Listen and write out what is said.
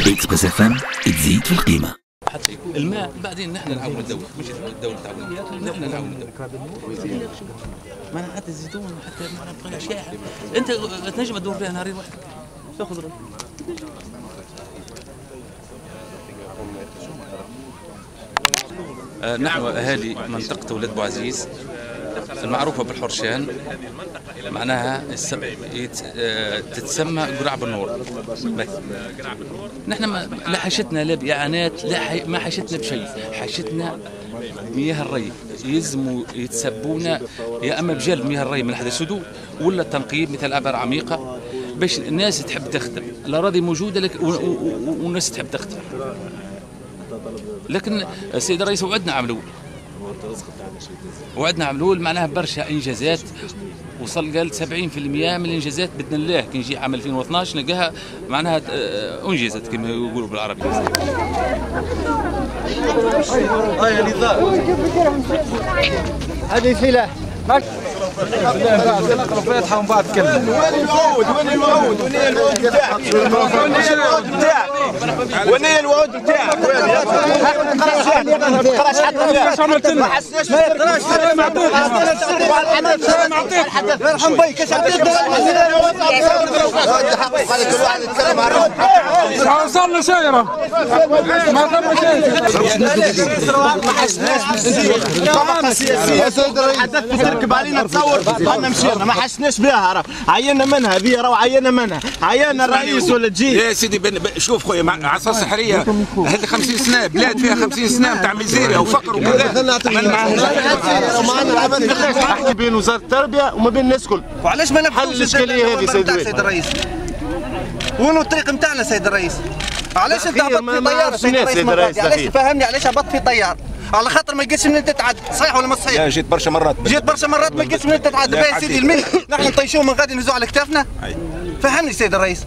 اكسبريس اف ام تزيد في القيمه. حتى الماء بعدين نحن نعاون الدوله، مش الدوله تعاون، نحن نعاون الدوله. ما انا حتى الزيتون حتى ما نبغى اشياء انت تنجم تدور فيها نهارين واحد تاخذ نحن اهالي منطقه ولاد بوعزيز المعروفه بالحرشان، معناها تتسمى قرع بالنور. نحن لا حشتنا لا باعانات، لا ما حشتنا بشيء، حشتنا مياه الري يلزموا يتسبونا يا اما بجلب مياه الري من احد السدود ولا التنقيب مثل ابار عميقه باش الناس تحب تخدم. الاراضي موجوده لك والناس تحب تخدم، لكن السيد الرئيس وعدنا عملول معناها برشا انجازات، وصل قال 70% من الانجازات باذن الله كي نجي عام 2012 نلقاها معناها انجزت كما يقولوا بالعربي. هذه سلاح نقرا فاتحه ومن بعد تكلم. وين الوعود وين الوعود بتاعك؟ وين الوعود بتاعك؟ ما تقراش حتى ما حسناش ما تقراش معطيك ارحم بيك ايش عطيك وصلنا سيره ما ثم شيء ما حسناش بالسياسيه تركب علينا تصور احنا مشينا ما حسناش بها. عينا منها ذي راه عينا منها، عينا الرئيس ولا تجي يا سيدي. شوف خويا عصا سحريه هذه 50 سنه بلاد فيها 50 سنه نتاع ميزيريا وفقر وكذا. احكي بين وزاره التربيه وما بين الناس الكل. وعلاش ما نحلوا الاشكاليه هذه سيد الرئيس؟ وين الطريق نتاعنا سيد الرئيس؟ علاش انت هبط في طياره سيد الرئيس؟ علاش تفهمني علاش هبط في طياره؟ على خاطر ما لقيتش من تتعدى، صحيح ولا مش صحيح؟ جيت برشا مرات ما لقيتش من تتعدى. باهي سيدي الملك نحن نطيشوه من غادي نهزوا على كتافنا. فهمني سيد الرئيس.